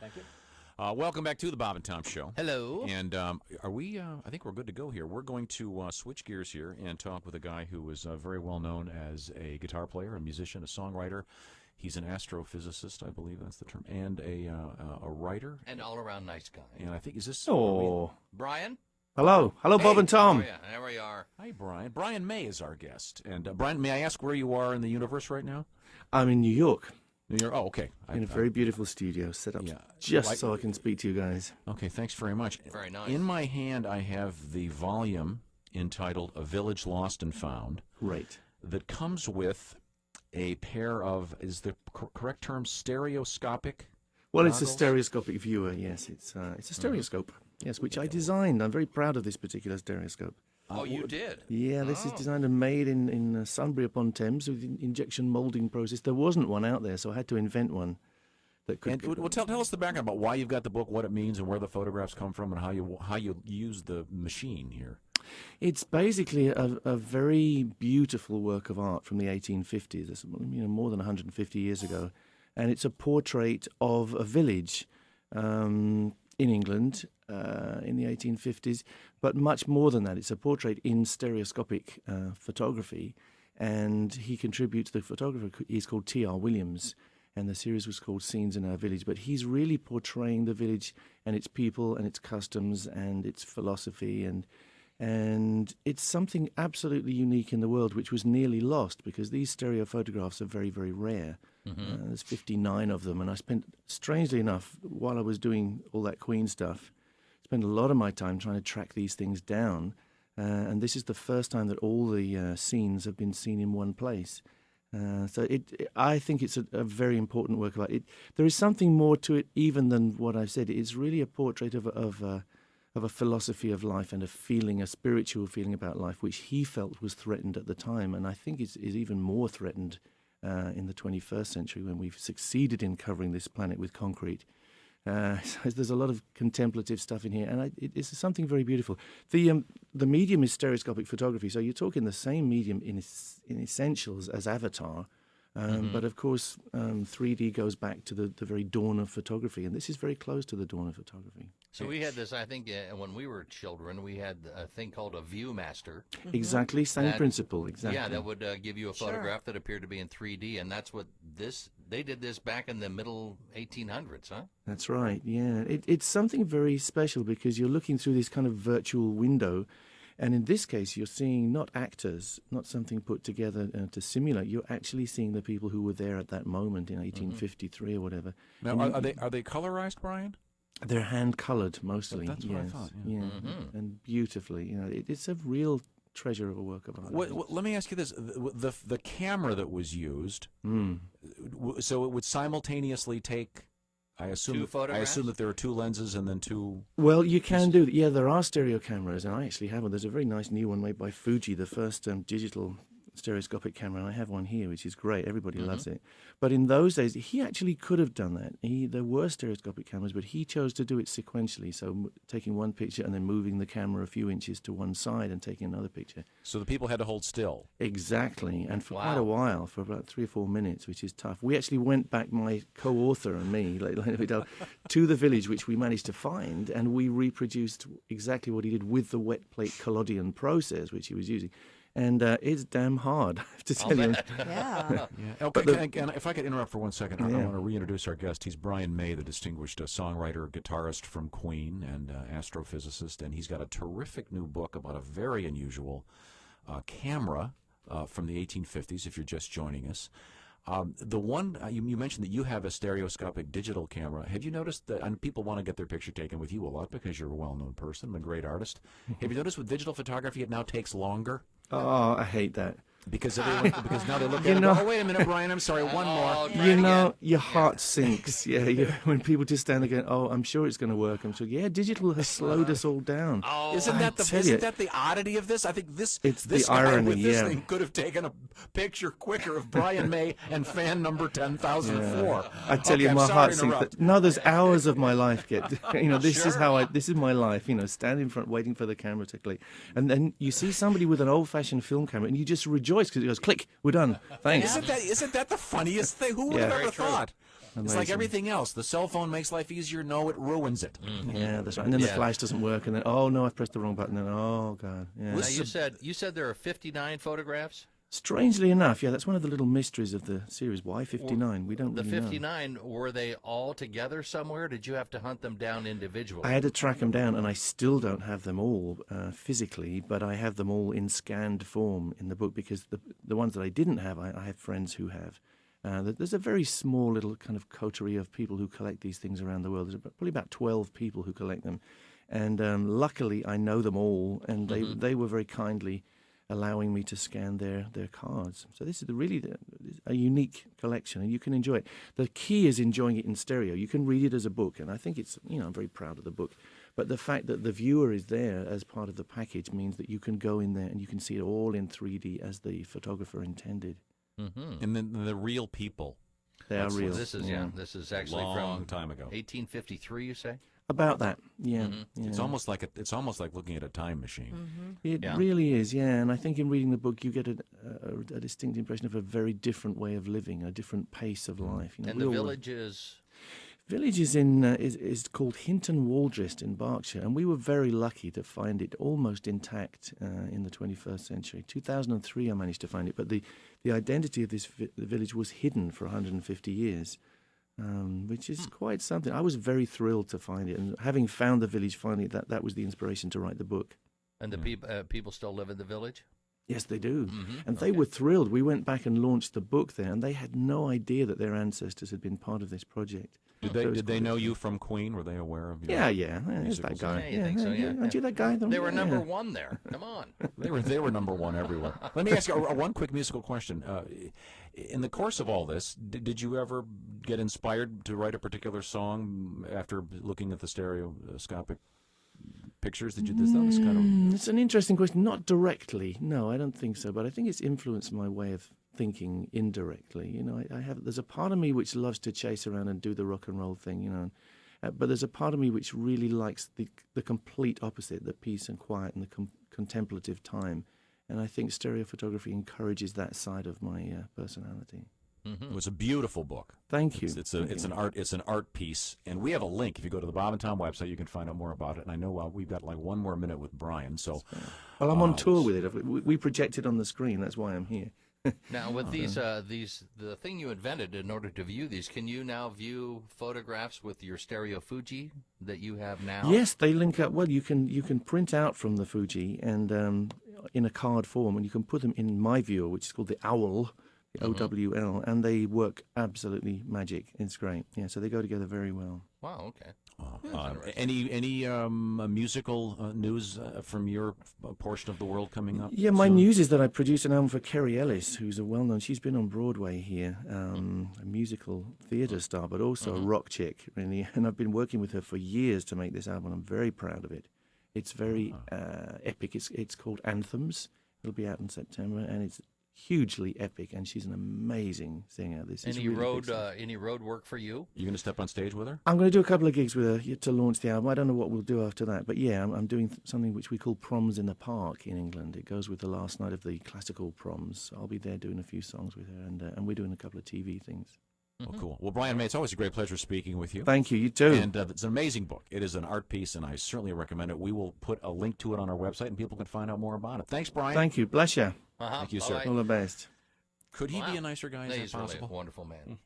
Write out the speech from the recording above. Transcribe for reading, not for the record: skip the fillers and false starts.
Thank you. Welcome back to the Bob and Tom Show. Hello. And are we, I think we're good to go here. We're going to switch gears here and talk with a guy who is very well known as a guitar player, a musician, a songwriter. He's an astrophysicist, I believe that's the term, and a writer. And all-around nice guy. And I think, is this... Oh. Brian? Hello, Bob and Tom. Oh, yeah, there we are. Hi, Brian. Brian May is our guest. And Brian, may I ask where you are in the universe right now? I'm in New York Oh, okay. in a very beautiful studio set up so I can speak to you guys. Okay, thanks very much. Very nice. In my hand, I have the volume entitled A Village Lost and Found. Great. That comes with a pair of, is the correct term stereoscopic? Well, it's a goggles? stereoscopic viewer. Yes, it's a stereoscope. Yes, which I designed. I'm very proud of this particular stereoscope. Oh, you did? Yeah, this is designed and made in Sunbury upon Thames with an injection molding process. There wasn't one out there, so I had to invent one that could. And, well, tell us the background about why you've got the book, what it means, and where the photographs come from, and how you use the machine here. It's basically a very beautiful work of art from the 1850s. It's, more than 150 years ago, and it's a portrait of a village in England in the 1850s, but much more than that. It's a portrait in stereoscopic photography, and he contributes. The photographer is called T.R. Williams, and the series was called Scenes in Our Village. But he's really portraying the village and its people and its customs and its philosophy, and it's something absolutely unique in the world, which was nearly lost because these stereo photographs are very, very rare. There's 59 of them, and I spent, strangely enough, while I was doing all that Queen stuff, spent a lot of my time trying to track these things down, and this is the first time that all the scenes have been seen in one place. So I think it's a very important work of art. There is something more to it even than what I've said. It's really a portrait of a philosophy of life and a spiritual feeling about life, which he felt was threatened at the time, and I think is even more threatened in the 21st century when we've succeeded in covering this planet with concrete. So there's a lot of contemplative stuff in here, and it's something very beautiful. The medium is stereoscopic photography, so you're talking the same medium in essentials as Avatar, but of course 3D goes back to the very dawn of photography, and this is very close to the dawn of photography. So we had this, I think, when we were children, we had a thing called a Viewmaster. Exactly, same principle, exactly. Yeah, that would give you a photograph that appeared to be in 3D, and that's what they did this back in the middle 1800s, huh? That's right, yeah. It's something very special because you're looking through this kind of virtual window, and in this case, you're seeing not actors, not something put together to simulate. You're actually seeing the people who were there at that moment in 1853 or whatever. Now, are they colorized, Brian? They're hand-colored mostly. That's what I thought, yeah. And beautifully. It's a real treasure of a work of art. Let me ask you this: the camera that was used, so it would simultaneously take. I assume that there are two lenses and then two. Well, you can do that. Yeah, there are stereo cameras, and I actually have one. There's a very nice new one made by Fuji, the first digital stereoscopic camera, and I have one here, which is great. Everybody loves it. But in those days, he actually could have done that. There were stereoscopic cameras, but he chose to do it sequentially, so taking one picture and then moving the camera a few inches to one side and taking another picture. So the people had to hold still. Exactly, and for quite a while, for about 3 or 4 minutes, which is tough. We actually went back, my co-author and me, to the village, which we managed to find, and we reproduced exactly what he did with the wet plate collodion process, which he was using. And it's damn hard, I have to tell you. Yeah. Okay, if I could interrupt for 1 second, I want to reintroduce our guest. He's Brian May, the distinguished songwriter, guitarist from Queen, and astrophysicist. And he's got a terrific new book about a very unusual camera from the 1850s, if you're just joining us. The one, you mentioned that you have a stereoscopic digital camera. Have you noticed that, and people want to get their picture taken with you a lot because you're a well-known person, a great artist. Have you noticed with digital photography it now takes longer? Oh, I hate that. Because now they look at it and go, oh, wait a minute, Brian, I'm sorry, one more. Your heart sinks. When people just stand there going, oh, I'm sure it's going to work. I'm sure, digital has slowed us all down. Oh, isn't that the oddity of this? I think this the guy irony, with this thing could have taken a picture quicker of Brian May and fan number 10,004. I tell you, my heart sinks. No, there's hours of my life this is my life, stand in front waiting for the camera to click. And then you see somebody with an old-fashioned film camera and you just rejoice because it goes, click, we're done, thanks. Isn't that the funniest thing? Who would have ever thought? It's like everything else. The cell phone makes life easier. No, it ruins it. Yeah, that's right. And then the flash doesn't work, and then oh no, I've pressed the wrong button. And oh god, yeah. Now you said there are 59 photographs. Strangely enough, yeah, that's one of the little mysteries of the series. Why 59? We don't The really know. 59, were they all together somewhere? Did you have to hunt them down individually? I had to track them down, and I still don't have them all physically, but I have them all in scanned form in the book because the ones that I didn't have, I have friends who have. There's a very small little kind of coterie of people who collect these things around the world. There's probably about 12 people who collect them, and luckily I know them all, and they were very kindly allowing me to scan their cards. So this is really a unique collection, and you can enjoy it. The key is enjoying it in stereo. You can read it as a book, and I think it's, I'm very proud of the book. But the fact that the viewer is there as part of the package means that you can go in there and you can see it all in 3D as the photographer intended. And then the real people. They are real. This is actually Long from time ago. 1853, you say? About that, yeah. It's almost like looking at a time machine. It really is, yeah. And I think in reading the book, you get a distinct impression of a very different way of living, a different pace of life. And the village is? Village is is called Hinton Waldrist in Berkshire, and we were very lucky to find it almost intact in the 21st century. 2003, I managed to find it, but the identity of this village was hidden for 150 years. Which is quite something. I was very thrilled to find it, and having found the village finally, that was the inspiration to write the book. And the people still live in the village? Yes, they do. And they were thrilled. We went back and launched the book there, and they had no idea that their ancestors had been part of this project. Did they know you from Queen? Were they aware of you? Yeah. There's that guy. Yeah, you think so, yeah. Aren't you that guy? They were number one there. Come on. They were number one everywhere. Let me ask you one quick musical question. In the course of all this, did you ever get inspired to write a particular song after looking at the stereoscopic pictures? That was kind of... It's an interesting question. Not directly. No, I don't think so. But I think it's influenced my way of thinking indirectly. There's a part of me which loves to chase around and do the rock and roll thing, but there's a part of me which really likes the complete opposite, the peace and quiet and the contemplative time. And I think stereo photography encourages that side of my personality. It was a beautiful book. Thank you. It's an art piece, and we have a link. If you go to the Bob and Tom website, you can find out more about it. And I know we've got like one more minute with Brian. So, well, I'm on tour with it. We project it on the screen. That's why I'm here. Now, with the thing you invented in order to view these, can you now view photographs with your stereo Fuji that you have now? Yes, they link up. Well, you can print out from the Fuji and in a card form, and you can put them in my viewer, which is called the OWL, the OWL, and they work absolutely magic. It's great. Yeah, so they go together very well. Wow. Okay. Any musical news from your portion of the world coming up? Yeah, my news is that I produced an album for Kerry Ellis, who's a well-known. She's been on Broadway here, a musical theatre star, but also a rock chick, really. And I've been working with her for years to make this album. I'm very proud of it. It's very epic. It's called Anthems. It'll be out in September, and it's hugely epic, and she's an amazing singer. Any road work for you? You going to step on stage with her? I'm going to do a couple of gigs with her to launch the album. I don't know what we'll do after that, but yeah, I'm doing something which we call Proms in the Park in England. It goes with the last night of the classical proms. I'll be there doing a few songs with her, and we're doing a couple of TV things. Oh, cool. Well, Brian May, it's always a great pleasure speaking with you. Thank you. You too. And it's an amazing book. It is an art piece, and I certainly recommend it. We will put a link to it on our website, and people can find out more about it. Thanks, Brian. Thank you. Bless you. Thank you, sir. All the best. Could he be a nicer guy? Is that he's possible? Really a wonderful man.